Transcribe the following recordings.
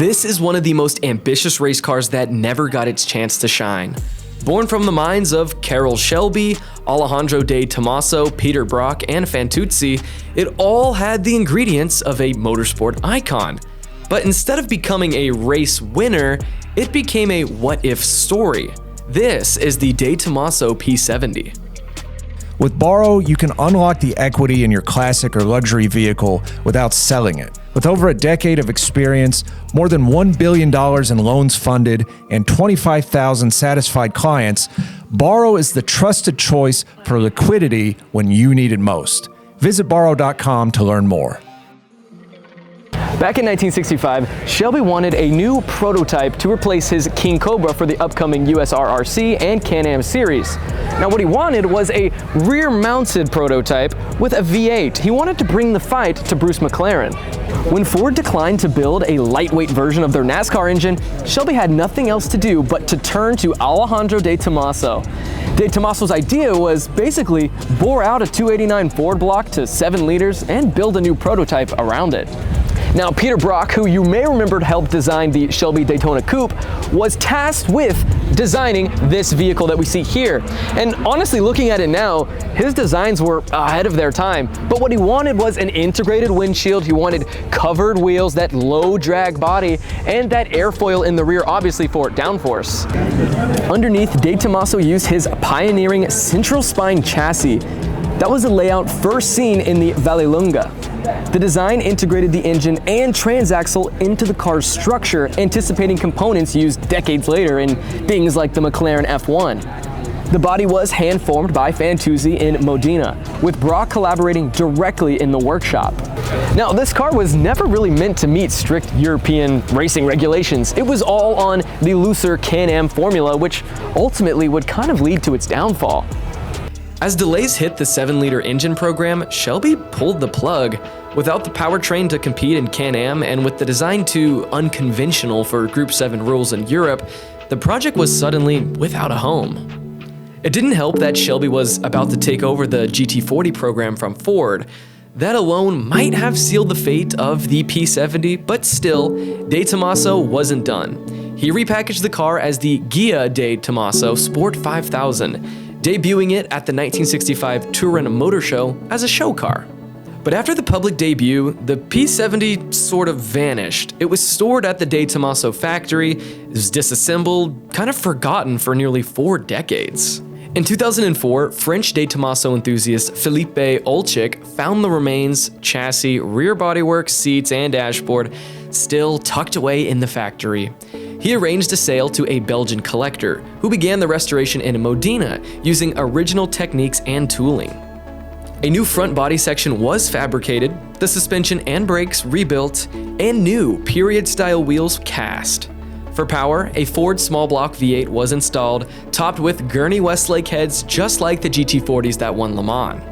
This is one of the most ambitious race cars that never got its chance to shine. Born from the minds of Carroll Shelby, Alejandro de Tomaso, Peter Brock, and Fantuzzi, it all had the ingredients of a motorsport icon. But instead of becoming a race winner, it became a what-if story. This is the De Tomaso P70. With Borro, you can unlock the equity in your classic or luxury vehicle without selling it. With over a decade of experience, more than $1 billion in loans funded, and 25,000 satisfied clients, Borro is the trusted choice for liquidity when you need it most. Visit Borro.com to learn more. Back in 1965, Shelby wanted a new prototype to replace his King Cobra for the upcoming USRRC and Can-Am series. Now what he wanted was a rear-mounted prototype with a V8. He wanted to bring the fight to Bruce McLaren. When Ford declined to build a lightweight version of their NASCAR engine, Shelby had nothing else to do but to turn to Alejandro de Tomaso. De Tomaso's idea was basically bore out a 289 Ford block to 7 liters and build a new prototype around it. Now, Peter Brock, who you may remember helped design the Shelby Daytona Coupe, was tasked with designing this vehicle that we see here. And honestly, looking at it now, his designs were ahead of their time. But what he wanted was an integrated windshield. He wanted covered wheels, that low drag body, and that airfoil in the rear, obviously for downforce. Underneath, De Tomaso used his pioneering central spine chassis. That was a layout first seen in the Vallelunga. The design integrated the engine and transaxle into the car's structure, anticipating components used decades later in things like the McLaren F1. The body was hand-formed by Fantuzzi in Modena, with Brock collaborating directly in the workshop. Now, this car was never really meant to meet strict European racing regulations. It was all on the looser Can-Am formula, which ultimately would kind of lead to its downfall. As delays hit the 7-liter engine program, Shelby pulled the plug. Without the powertrain to compete in Can-Am and with the design too unconventional for Group 7 rules in Europe, the project was suddenly without a home. It didn't help that Shelby was about to take over the GT40 program from Ford. That alone might have sealed the fate of the P70, but still, De Tomaso wasn't done. He repackaged the car as the Ghia De Tomaso Sport 5000, debuting it at the 1965 Turin Motor Show as a show car. But after the public debut, the P70 sort of vanished. It was stored at the De Tomaso factory, it was disassembled, kind of forgotten for nearly 4 decades. In 2004, French De Tomaso enthusiast Philippe Olchik found the remains, chassis, rear bodywork, seats, and dashboard still tucked away in the factory. He arranged a sale to a Belgian collector, who began the restoration in Modena using original techniques and tooling. A new front body section was fabricated, the suspension and brakes rebuilt, and new period-style wheels cast. For power, a Ford small block V8 was installed, topped with Gurney Westlake heads just like the GT40s that won Le Mans.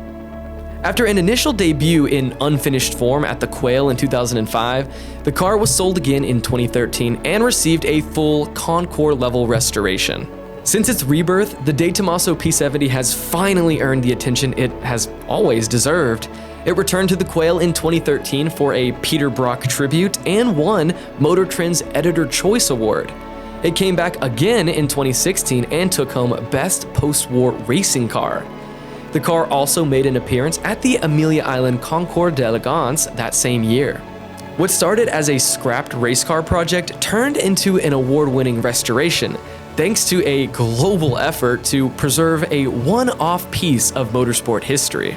After an initial debut in unfinished form at the Quail in 2005, the car was sold again in 2013 and received a full Concours-level restoration. Since its rebirth, the De Tomaso P70 has finally earned the attention it has always deserved. It returned to the Quail in 2013 for a Peter Brock tribute and won Motor Trend's Editor Choice Award. It came back again in 2016 and took home Best Post-War Racing Car. The car also made an appearance at the Amelia Island Concours d'Elegance that same year. What started as a scrapped race car project turned into an award-winning restoration, thanks to a global effort to preserve a one-off piece of motorsport history.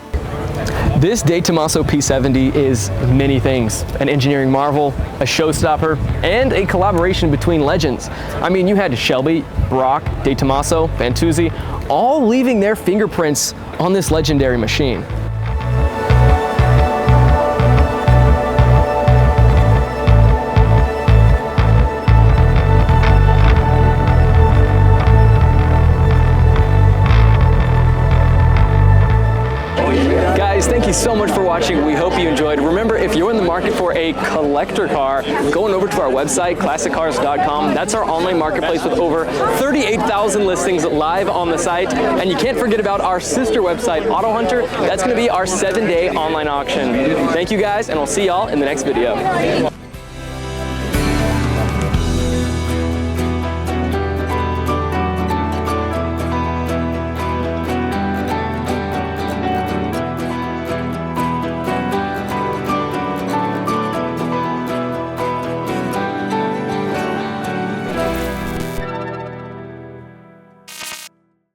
This De Tomaso P70 is many things: an engineering marvel, a showstopper, and a collaboration between legends. I mean, you had Shelby, Brock, De Tomaso, Fantuzzi, all leaving their fingerprints on this legendary machine. Thank you so much for watching. We hope you enjoyed. Remember, if you're in the market for a collector car, going over to our website, classiccars.com. That's our online marketplace with over 38,000 listings live on the site. And you can't forget about our sister website, Auto Hunter. That's going to be our 7-day online auction. Thank you guys, and we'll see y'all in the next video.